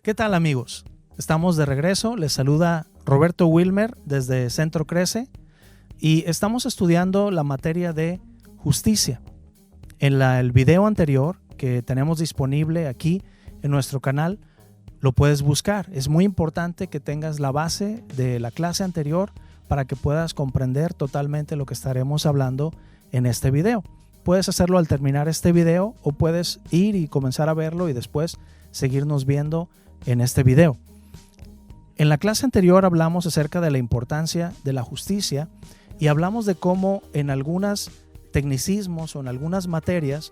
¿Qué tal, amigos? Estamos de regreso. Les saluda Roberto Wilmer desde Centro Crece y estamos estudiando la materia de justicia. En el video anterior que tenemos disponible aquí en nuestro canal, lo puedes buscar. Es muy importante que tengas la base de la clase anterior para que puedas comprender totalmente lo que estaremos hablando en este video. Puedes hacerlo al terminar este video o puedes ir y comenzar a verlo y después seguirnos viendo en este video. En la clase anterior hablamos acerca de la importancia de la justicia y hablamos de cómo en algunos tecnicismos o en algunas materias,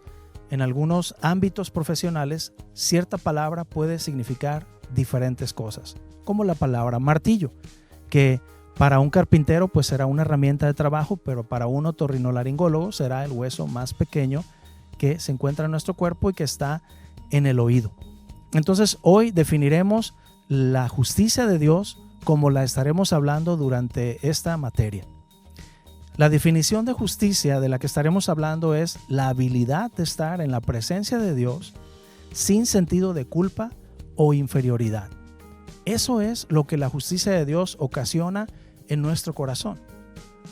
en algunos ámbitos profesionales, cierta palabra puede significar diferentes cosas, como la palabra martillo, que para un carpintero pues será una herramienta de trabajo, pero para un otorrinolaringólogo será el hueso más pequeño que se encuentra en nuestro cuerpo y que está en el oído. Entonces hoy definiremos la justicia de Dios como la estaremos hablando durante esta materia. La definición de justicia de la que estaremos hablando es la habilidad de estar en la presencia de Dios sin sentido de culpa o inferioridad. Eso es lo que la justicia de Dios ocasiona en nuestro corazón,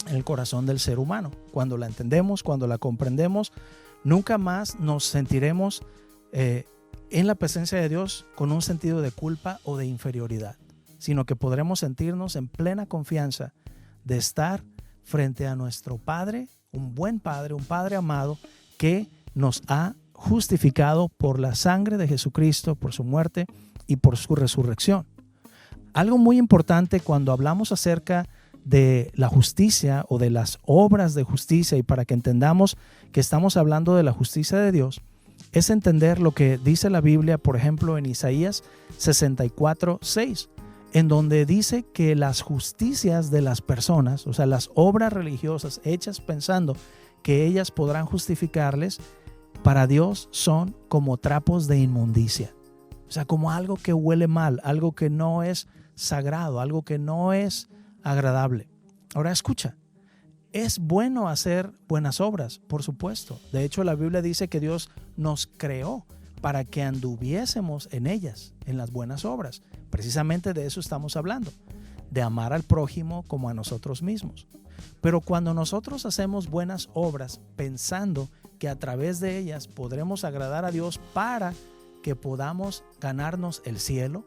en el corazón del ser humano. Cuando la entendemos, cuando la comprendemos, nunca más nos sentiremos en la presencia de Dios con un sentido de culpa o de inferioridad, sino que podremos sentirnos en plena confianza de estar frente a nuestro Padre, un buen Padre, un Padre amado que nos ha justificado por la sangre de Jesucristo, por su muerte y por su resurrección. Algo muy importante cuando hablamos acerca de la justicia o de las obras de justicia, y para que entendamos que estamos hablando de la justicia de Dios, es entender lo que dice la Biblia, por ejemplo, en Isaías 64:6, en donde dice que las justicias de las personas, o sea, las obras religiosas hechas pensando que ellas podrán justificarles, para Dios son como trapos de inmundicia. O sea, como algo que huele mal, algo que no es sagrado, algo que no es agradable. Ahora escucha. Es bueno hacer buenas obras, por supuesto. De hecho, la Biblia dice que Dios nos creó para que anduviésemos en ellas, en las buenas obras. Precisamente de eso estamos hablando, de amar al prójimo como a nosotros mismos. Pero cuando nosotros hacemos buenas obras pensando que a través de ellas podremos agradar a Dios para que podamos ganarnos el cielo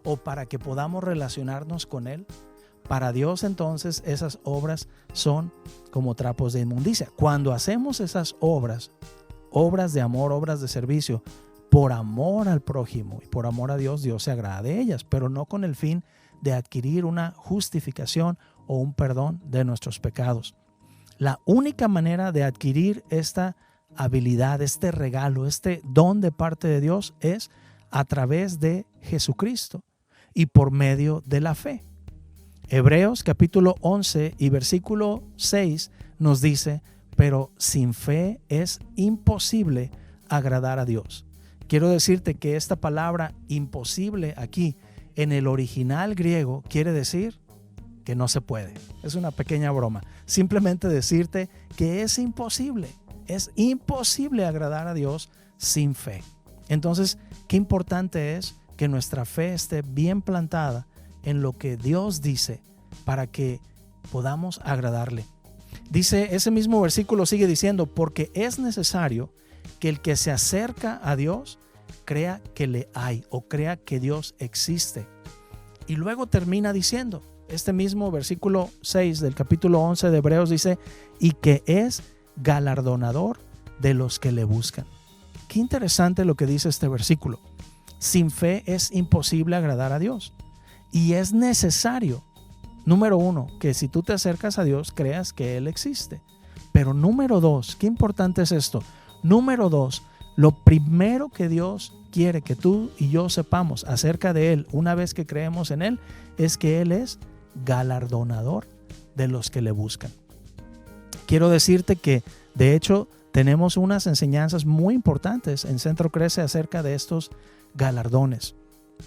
o para que podamos relacionarnos con Él, para Dios entonces esas obras son como trapos de inmundicia. Cuando hacemos esas obras de amor, obras de servicio, por amor al prójimo y por amor a Dios, Dios se agrada de ellas, pero no con el fin de adquirir una justificación o un perdón de nuestros pecados. La única manera de adquirir esta habilidad, este regalo, este don de parte de Dios es a través de Jesucristo y por medio de la fe. Hebreos capítulo 11 y versículo 6 nos dice, pero sin fe es imposible agradar a Dios. Quiero decirte que esta palabra imposible aquí en el original griego quiere decir que no se puede. Es una pequeña broma. Simplemente decirte que es imposible agradar a Dios sin fe. Entonces, qué importante es que nuestra fe esté bien plantada en lo que Dios dice para que podamos agradarle. Dice, ese mismo versículo sigue diciendo, porque es necesario que el que se acerca a Dios crea que le hay o crea que Dios existe. Y luego termina diciendo, este mismo versículo 6 del capítulo 11 de Hebreos dice, y que es galardonador de los que le buscan. Qué interesante lo que dice este versículo. Sin fe es imposible agradar a Dios. Y es necesario, número uno, que si tú te acercas a Dios, creas que Él existe. Pero número dos, qué importante es esto. Número dos, lo primero que Dios quiere que tú y yo sepamos acerca de Él, una vez que creemos en Él, es que Él es galardonador de los que le buscan. Quiero decirte que, de hecho, tenemos unas enseñanzas muy importantes en Centro Crece acerca de estos galardones,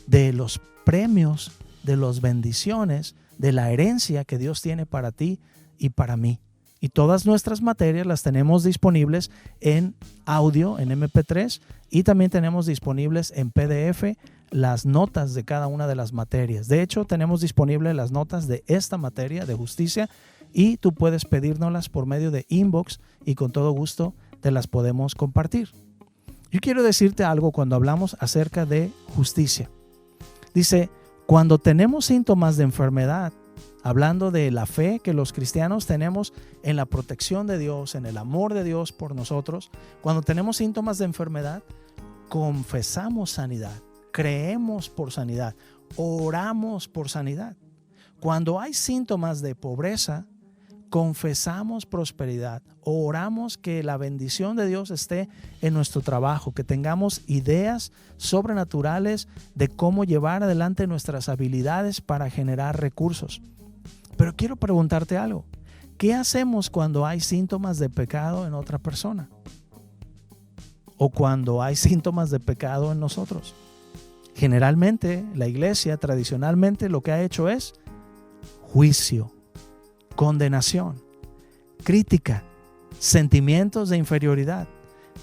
de los premios, de las bendiciones, de la herencia que Dios tiene para ti y para mí. Y todas nuestras materias las tenemos disponibles en audio, en MP3, y también tenemos disponibles en PDF las notas de cada una de las materias. De hecho, tenemos disponibles las notas de esta materia de justicia y tú puedes pedírnoslas por medio de inbox y con todo gusto te las podemos compartir. Yo quiero decirte algo cuando hablamos acerca de justicia. Dice, cuando tenemos síntomas de enfermedad, hablando de la fe que los cristianos tenemos en la protección de Dios, en el amor de Dios por nosotros, cuando tenemos síntomas de enfermedad, confesamos sanidad, creemos por sanidad, oramos por sanidad. Cuando hay síntomas de pobreza, confesamos prosperidad, oramos que la bendición de Dios esté en nuestro trabajo, que tengamos ideas sobrenaturales de cómo llevar adelante nuestras habilidades para generar recursos. Pero quiero preguntarte algo. ¿Qué hacemos cuando hay síntomas de pecado en otra persona? O cuando hay síntomas de pecado en nosotros. Generalmente, la iglesia tradicionalmente lo que ha hecho es juicio, condenación, crítica, sentimientos de inferioridad,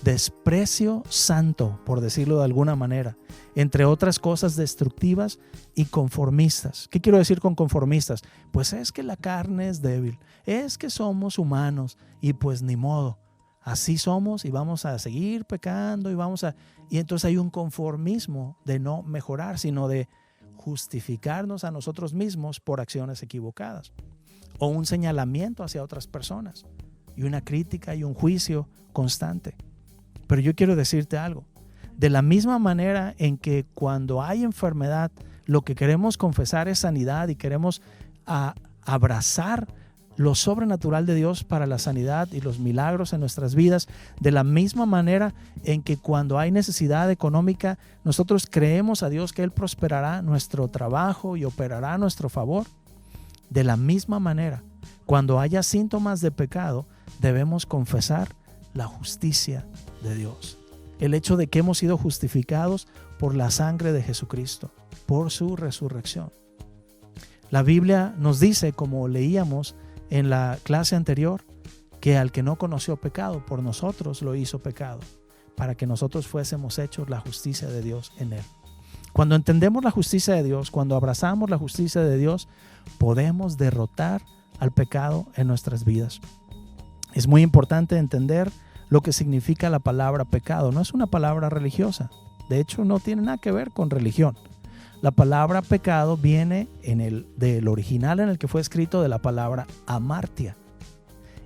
desprecio santo, por decirlo de alguna manera, entre otras cosas destructivas y conformistas. ¿Qué quiero decir con conformistas? Pues es que la carne es débil, es que somos humanos y pues ni modo, así somos y vamos a seguir pecando y entonces hay un conformismo de no mejorar, sino de justificarnos a nosotros mismos por acciones equivocadas, o un señalamiento hacia otras personas y una crítica y un juicio constante. Pero yo quiero decirte algo. De la misma manera en que cuando hay enfermedad, lo que queremos confesar es sanidad y queremos abrazar lo sobrenatural de Dios para la sanidad y los milagros en nuestras vidas, de la misma manera en que cuando hay necesidad económica, nosotros creemos a Dios que Él prosperará nuestro trabajo y operará a nuestro favor. De la misma manera, cuando haya síntomas de pecado, debemos confesar la justicia de Dios. El hecho de que hemos sido justificados por la sangre de Jesucristo, por su resurrección. La Biblia nos dice, como leíamos en la clase anterior, que al que no conoció pecado, por nosotros lo hizo pecado, para que nosotros fuésemos hechos la justicia de Dios en Él. Cuando entendemos la justicia de Dios, cuando abrazamos la justicia de Dios, podemos derrotar al pecado en nuestras vidas. Es muy importante entender lo que significa la palabra pecado. No es una palabra religiosa. De hecho, no tiene nada que ver con religión. La palabra pecado viene del original en el que fue escrito de la palabra amartia.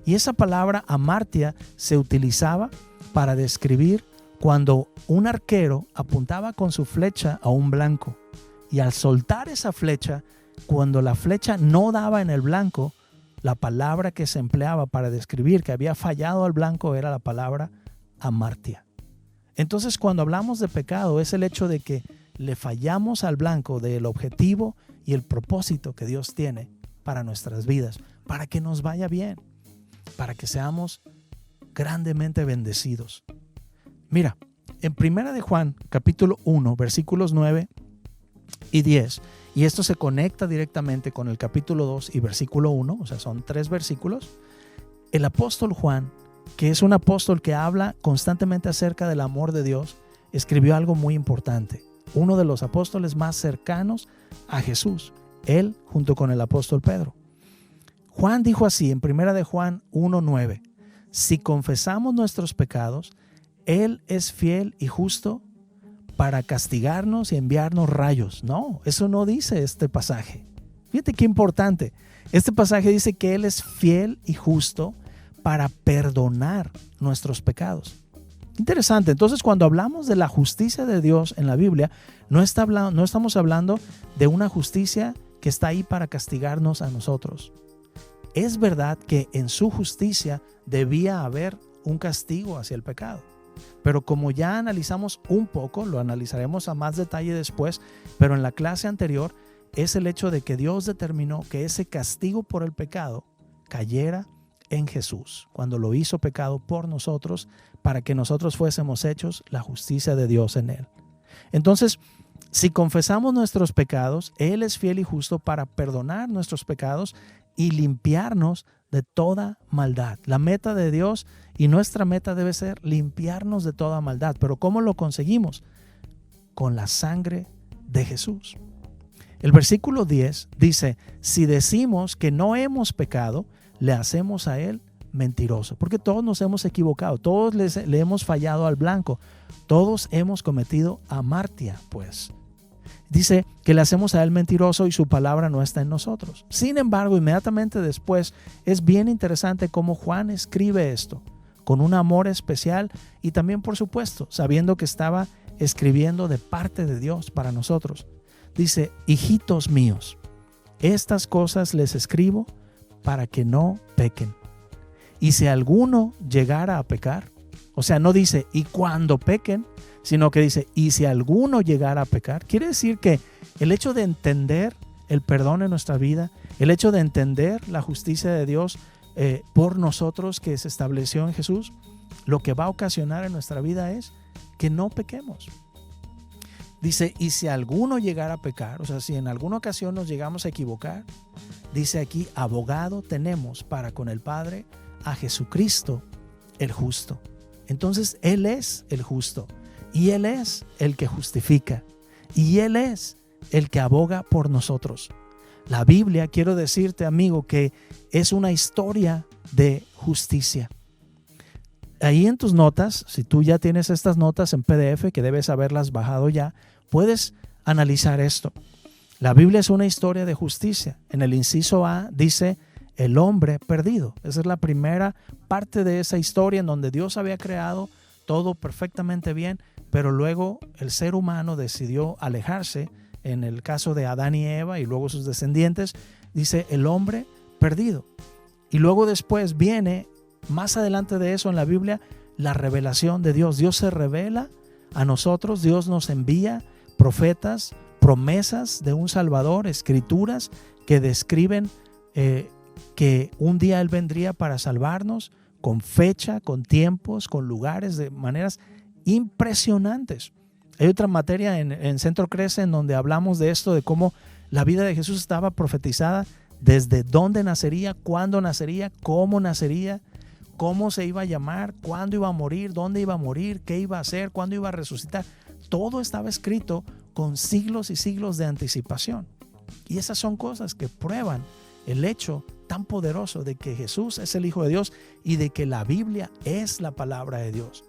Y esa palabra amartia se utilizaba para describir cuando un arquero apuntaba con su flecha a un blanco y al soltar esa flecha, cuando la flecha no daba en el blanco, la palabra que se empleaba para describir que había fallado al blanco era la palabra amartia. Entonces, cuando hablamos de pecado, es el hecho de que le fallamos al blanco del objetivo y el propósito que Dios tiene para nuestras vidas, para que nos vaya bien, para que seamos grandemente bendecidos. Mira, en 1 de Juan, capítulo 1, versículos 9 y 10, y esto se conecta directamente con el capítulo 2 y versículo 1, o sea, son 3 versículos. El apóstol Juan, que es un apóstol que habla constantemente acerca del amor de Dios, escribió algo muy importante. Uno de los apóstoles más cercanos a Jesús, él junto con el apóstol Pedro. Juan dijo así en 1 de Juan 1:9: si confesamos nuestros pecados, Él es fiel y justo para castigarnos y enviarnos rayos. No, eso no dice este pasaje. Fíjate qué importante. Este pasaje dice que Él es fiel y justo para perdonar nuestros pecados. Interesante. Entonces, cuando hablamos de la justicia de Dios en la Biblia, no estamos hablando de una justicia que está ahí para castigarnos a nosotros. Es verdad que en su justicia debía haber un castigo hacia el pecado. Pero como ya analizamos un poco, lo analizaremos a más detalle después, pero en la clase anterior es el hecho de que Dios determinó que ese castigo por el pecado cayera en Jesús, cuando lo hizo pecado por nosotros, para que nosotros fuésemos hechos la justicia de Dios en Él. Entonces, si confesamos nuestros pecados, Él es fiel y justo para perdonar nuestros pecados y limpiarnos de toda maldad. La meta de Dios y nuestra meta debe ser limpiarnos de toda maldad. Pero ¿cómo lo conseguimos? Con la sangre de Jesús. El versículo 10 dice, si decimos que no hemos pecado, le hacemos a Él mentiroso. Porque todos nos hemos equivocado, todos le hemos fallado al blanco, todos hemos cometido amartia, pues. Dice que le hacemos a Él mentiroso y su palabra no está en nosotros. Sin embargo, inmediatamente después es bien interesante cómo Juan escribe esto, con un amor especial y también, por supuesto, sabiendo que estaba escribiendo de parte de Dios para nosotros. Dice, hijitos míos, estas cosas les escribo para que no pequen. Y si alguno llegara a pecar, o sea, no dice, y cuando pequen, sino que dice, y si alguno llegara a pecar, quiere decir que el hecho de entender el perdón en nuestra vida, el hecho de entender la justicia de Dios por nosotros que se estableció en Jesús, lo que va a ocasionar en nuestra vida es que no pequemos. Dice, y si alguno llegara a pecar, o sea, si en alguna ocasión nos llegamos a equivocar, dice aquí, abogado tenemos para con el Padre a Jesucristo el justo. Entonces, Él es el justo y Él es el que justifica y Él es el que aboga por nosotros. La Biblia, quiero decirte, amigo, que es una historia de justicia. Ahí en tus notas, si tú ya tienes estas notas en PDF, que debes haberlas bajado ya, puedes analizar esto. La Biblia es una historia de justicia. En el inciso A dice el hombre perdido. Esa es la primera parte de esa historia en donde Dios había creado todo perfectamente bien, pero luego el ser humano decidió alejarse. En el caso de Adán y Eva y luego sus descendientes, dice el hombre perdido. Y luego después viene, más adelante de eso en la Biblia, la revelación de Dios. Dios se revela a nosotros, Dios nos envía profetas, promesas de un Salvador, escrituras que describen que un día Él vendría para salvarnos, con fecha, con tiempos, con lugares, de maneras impresionantes. Hay otra materia en Centro Crece en donde hablamos de esto, de cómo la vida de Jesús estaba profetizada desde dónde nacería, cuándo nacería, cómo se iba a llamar, cuándo iba a morir, dónde iba a morir, qué iba a hacer, cuándo iba a resucitar. Todo estaba escrito con siglos y siglos de anticipación. Y esas son cosas que prueban el hecho tan poderoso de que Jesús es el Hijo de Dios y de que la Biblia es la palabra de Dios.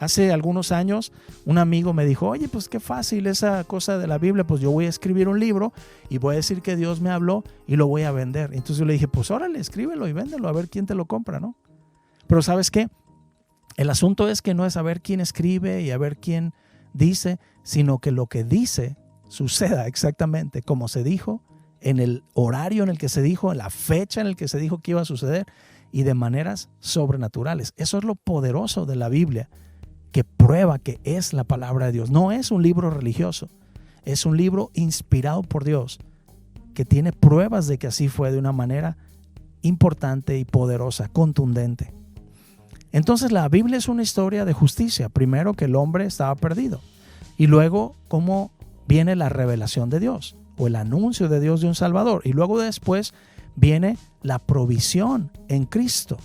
Hace algunos años un amigo me dijo, oye, pues qué fácil esa cosa de la Biblia, pues yo voy a escribir un libro y voy a decir que Dios me habló y lo voy a vender. Entonces yo le dije, pues órale, escríbelo y véndelo, a ver quién te lo compra, ¿no? Pero ¿sabes qué? El asunto es que no es a ver quién escribe y a ver quién dice, sino que lo que dice suceda exactamente como se dijo, en el horario en el que se dijo, en la fecha en el que se dijo que iba a suceder y de maneras sobrenaturales. Eso es lo poderoso de la Biblia, que prueba que es la palabra de Dios. No es un libro religioso, es un libro inspirado por Dios, que tiene pruebas de que así fue de una manera importante y poderosa, contundente. Entonces la Biblia es una historia de justicia. Primero, que el hombre estaba perdido, y luego cómo viene la revelación de Dios o el anuncio de Dios de un Salvador, y luego después viene la provisión en Cristo,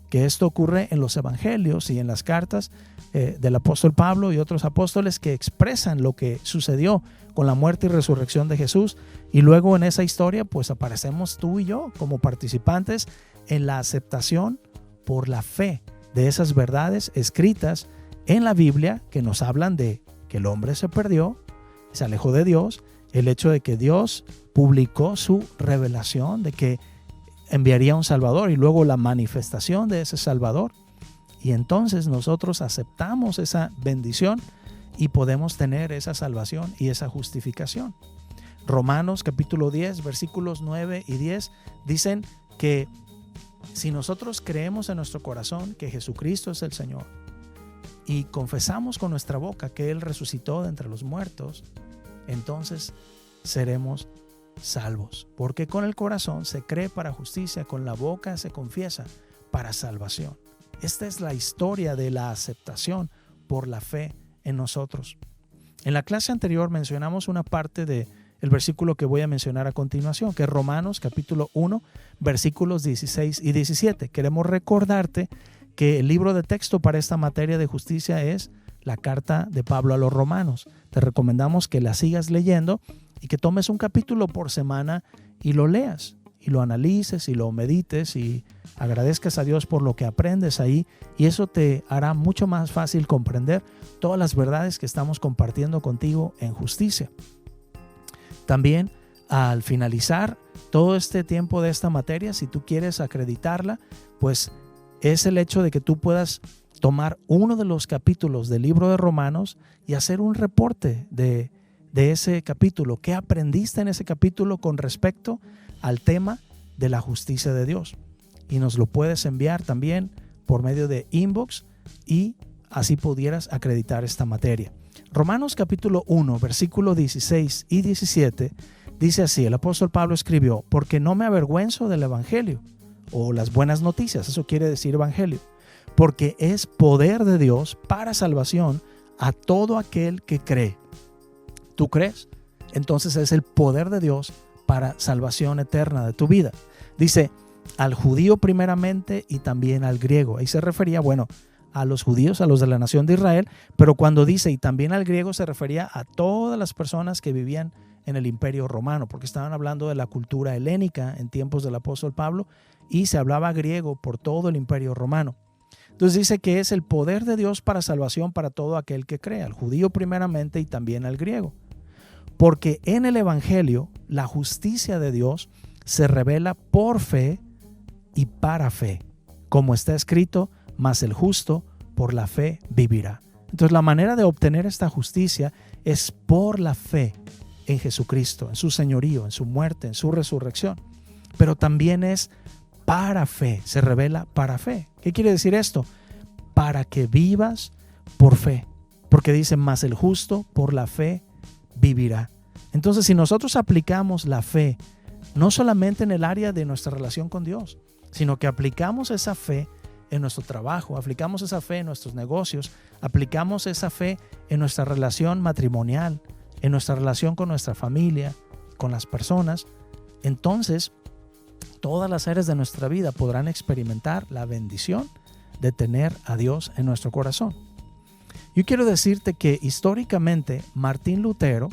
que esto ocurre en los evangelios y en las cartas del apóstol Pablo y otros apóstoles que expresan lo que sucedió con la muerte y resurrección de Jesús. Y luego en esa historia pues aparecemos tú y yo como participantes en la aceptación por la fe de esas verdades escritas en la Biblia, que nos hablan de que el hombre se perdió, se alejó de Dios, el hecho de que Dios publicó su revelación de que enviaría un Salvador y luego la manifestación de ese Salvador. Y entonces nosotros aceptamos esa bendición y podemos tener esa salvación y esa justificación. Romanos capítulo 10, versículos 9 y 10 dicen que si nosotros creemos en nuestro corazón que Jesucristo es el Señor y confesamos con nuestra boca que Él resucitó de entre los muertos, entonces seremos salvos. Porque con el corazón se cree para justicia, con la boca se confiesa para salvación. Esta es la historia de la aceptación por la fe en nosotros. En la clase anterior mencionamos una parte del versículo que voy a mencionar a continuación, que es Romanos capítulo 1, versículos 16 y 17. Queremos recordarte que el libro de texto para esta materia de justicia es la carta de Pablo a los Romanos. Te recomendamos que la sigas leyendo y que tomes un capítulo por semana y lo leas y lo analices y lo medites y agradezcas a Dios por lo que aprendes ahí, y eso te hará mucho más fácil comprender todas las verdades que estamos compartiendo contigo en Justicia. También, al finalizar todo este tiempo de esta materia, si tú quieres acreditarla, pues es el hecho de que tú puedas tomar uno de los capítulos del libro de Romanos y hacer un reporte de ese capítulo. ¿Qué aprendiste en ese capítulo con respecto al tema de la justicia de Dios? Y nos lo puedes enviar también por medio de inbox y así pudieras acreditar esta materia. Romanos capítulo 1, versículo 16 y 17 dice así: el apóstol Pablo escribió: porque no me avergüenzo del evangelio, o las buenas noticias, eso quiere decir evangelio, porque es poder de Dios para salvación a todo aquel que cree. ¿Tú crees? Entonces es el poder de Dios para salvación eterna de tu vida. Dice, al judío primeramente y también al griego. Ahí se refería, a los judíos, a los de la nación de Israel, pero cuando dice y también al griego se refería a todas las personas que vivían en el imperio romano, porque estaban hablando de la cultura helénica en tiempos del apóstol Pablo y se hablaba griego por todo el imperio romano. Entonces dice que es el poder de Dios para salvación para todo aquel que cree, al judío primeramente y también al griego. Porque en el evangelio la justicia de Dios se revela por fe y para fe, como está escrito: mas el justo por la fe vivirá. Entonces la manera de obtener esta justicia es por la fe en Jesucristo, en su señorío, en su muerte, en su resurrección. Pero también es para fe, se revela para fe. ¿Qué quiere decir esto? Para que vivas por fe. Porque dice: mas el justo por la fe vivirá. Entonces, si nosotros aplicamos la fe, no solamente en el área de nuestra relación con Dios, sino que aplicamos esa fe en nuestro trabajo, aplicamos esa fe en nuestros negocios, aplicamos esa fe en nuestra relación matrimonial, en nuestra relación con nuestra familia, con las personas, entonces todas las áreas de nuestra vida podrán experimentar la bendición de tener a Dios en nuestro corazón. Yo quiero decirte que históricamente Martín Lutero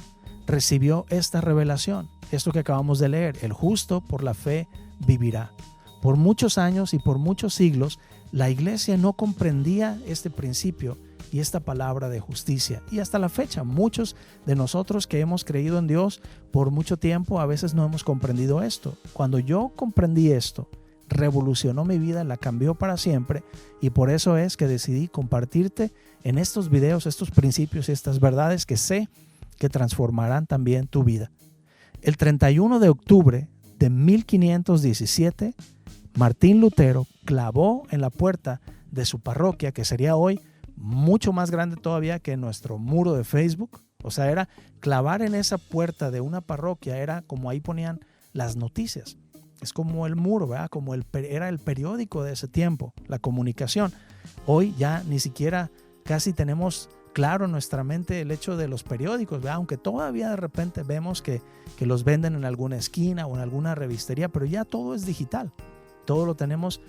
recibió esta revelación, esto que acabamos de leer: el justo por la fe vivirá. Por muchos años y por muchos siglos, la iglesia no comprendía este principio y esta palabra de justicia. Y hasta la fecha, muchos de nosotros que hemos creído en Dios por mucho tiempo, a veces no hemos comprendido esto. Cuando yo comprendí esto, revolucionó mi vida, la cambió para siempre, y por eso es que decidí compartirte en estos videos estos principios y estas verdades que sé que transformarán también tu vida. El 31 de octubre de 1517, Martín Lutero clavó en la puerta de su parroquia, que sería hoy mucho más grande todavía que nuestro muro de Facebook. O sea, era clavar en esa puerta de una parroquia, era como ahí ponían las noticias. Es como el muro, ¿verdad? Como era el periódico de ese tiempo, la comunicación. Hoy ya ni siquiera casi tenemos claro en nuestra mente el hecho de los periódicos, ¿verdad? Aunque todavía de repente vemos que los venden en alguna esquina o en alguna revistería, pero ya todo es digital. Todo lo tenemos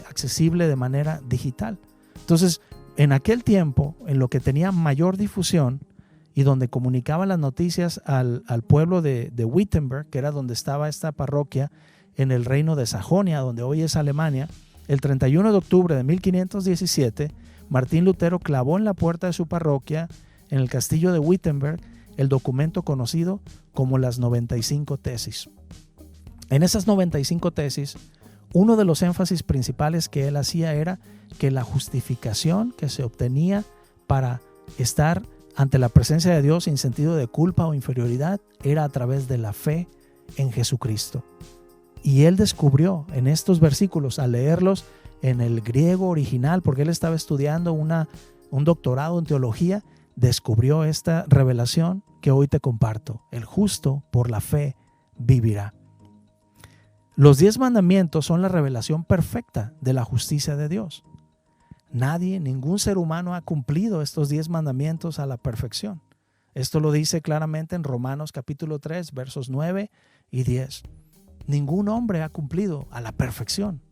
accesible de manera digital. Entonces, en aquel tiempo, en lo que tenía mayor difusión y donde comunicaban las noticias al pueblo de Wittenberg, que era donde estaba esta parroquia en el reino de Sajonia, donde hoy es Alemania, el 31 de octubre de 1517, Martín Lutero clavó en la puerta de su parroquia, en el castillo de Wittenberg, el documento conocido como las 95 tesis. En esas 95 tesis, uno de los énfasis principales que él hacía era que la justificación que se obtenía para estar ante la presencia de Dios sin sentido de culpa o inferioridad era a través de la fe en Jesucristo. Y él descubrió en estos versículos, al leerlos en el griego original, porque él estaba estudiando un doctorado en teología, descubrió esta revelación que hoy te comparto: el justo por la fe vivirá. Los 10 mandamientos son la revelación perfecta de la justicia de Dios. Ningún ser humano ha cumplido estos 10 mandamientos a la perfección. Esto lo dice claramente en Romanos capítulo 3, versos 9 y 10. Ningún hombre ha cumplido a la perfección.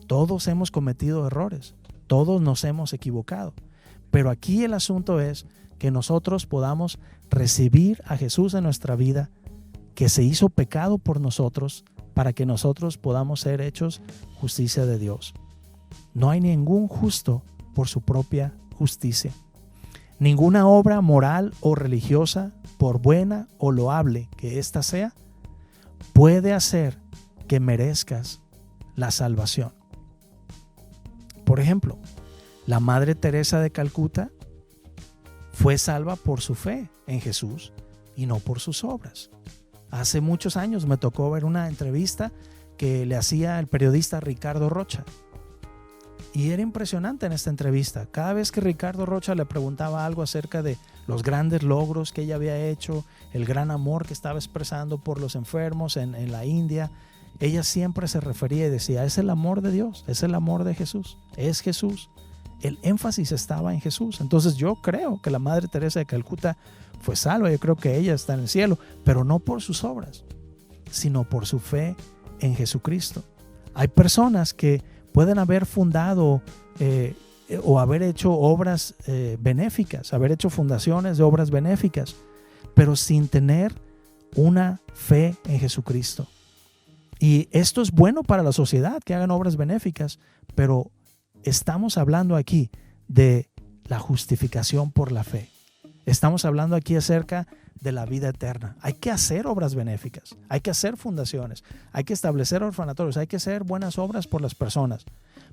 Todos hemos cometido errores, todos nos hemos equivocado. Pero aquí el asunto es que nosotros podamos recibir a Jesús en nuestra vida, que se hizo pecado por nosotros, para que nosotros podamos ser hechos justicia de Dios. No hay ningún justo por su propia justicia. Ninguna obra moral o religiosa, por buena o loable que ésta sea, puede hacer que merezcas la salvación. Por ejemplo, la Madre Teresa de Calcuta fue salva por su fe en Jesús y no por sus obras. Hace muchos años me tocó ver una entrevista que le hacía el periodista Ricardo Rocha. Y era impresionante en esta entrevista. Cada vez que Ricardo Rocha le preguntaba algo acerca de los grandes logros que ella había hecho, el gran amor que estaba expresando por los enfermos en la India, ella siempre se refería y decía, es el amor de Dios, es el amor de Jesús, es Jesús. El énfasis estaba en Jesús. Entonces yo creo que la Madre Teresa de Calcuta fue salva, yo creo que ella está en el cielo, pero no por sus obras, sino por su fe en Jesucristo. Hay personas que pueden haber fundado o haber hecho obras benéficas, haber hecho fundaciones de obras benéficas, pero sin tener una fe en Jesucristo. Y esto es bueno para la sociedad, que hagan obras benéficas, pero estamos hablando aquí de la justificación por la fe. Estamos hablando aquí acerca de la vida eterna. Hay que hacer obras benéficas, hay que hacer fundaciones, hay que establecer orfanatorios, hay que hacer buenas obras por las personas,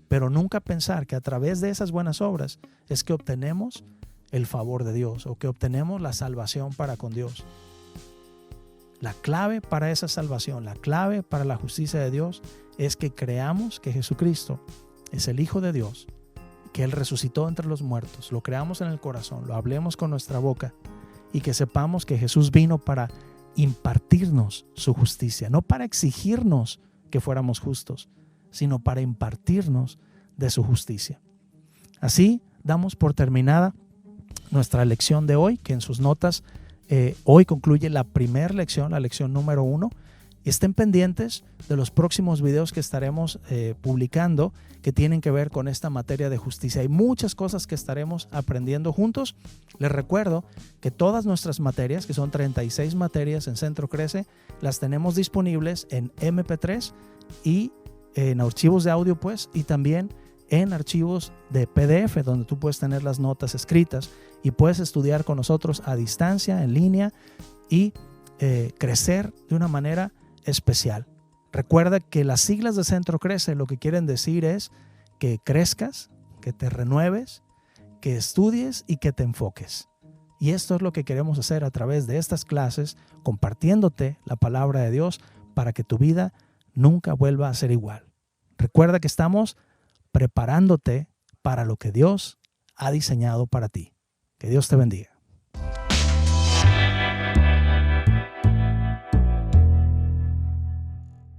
pero nunca pensar que a través de esas buenas obras es que obtenemos el favor de Dios o que obtenemos la salvación para con Dios. La clave para esa salvación, la clave para la justicia de Dios es que creamos que Jesucristo es el Hijo de Dios, que Él resucitó entre los muertos, lo creamos en el corazón, lo hablemos con nuestra boca y que sepamos que Jesús vino para impartirnos su justicia, no para exigirnos que fuéramos justos, sino para impartirnos de su justicia. Así damos por terminada nuestra lección de hoy, que en sus notas hoy concluye la primera lección, la lección número 1. Estén pendientes de los próximos videos que estaremos publicando que tienen que ver con esta materia de justicia. Hay muchas cosas que estaremos aprendiendo juntos. Les recuerdo que todas nuestras materias, que son 36 materias en Centro Crece, las tenemos disponibles en MP3 y en archivos de audio, pues, y también en archivos de PDF, donde tú puedes tener las notas escritas y puedes estudiar con nosotros a distancia, en línea y crecer de una manera especial. Recuerda que las siglas de Centro Crece lo que quieren decir es que crezcas, que te renueves, que estudies y que te enfoques. Y esto es lo que queremos hacer a través de estas clases, compartiéndote la palabra de Dios para que tu vida nunca vuelva a ser igual. Recuerda que estamos preparándote para lo que Dios ha diseñado para ti. Que Dios te bendiga.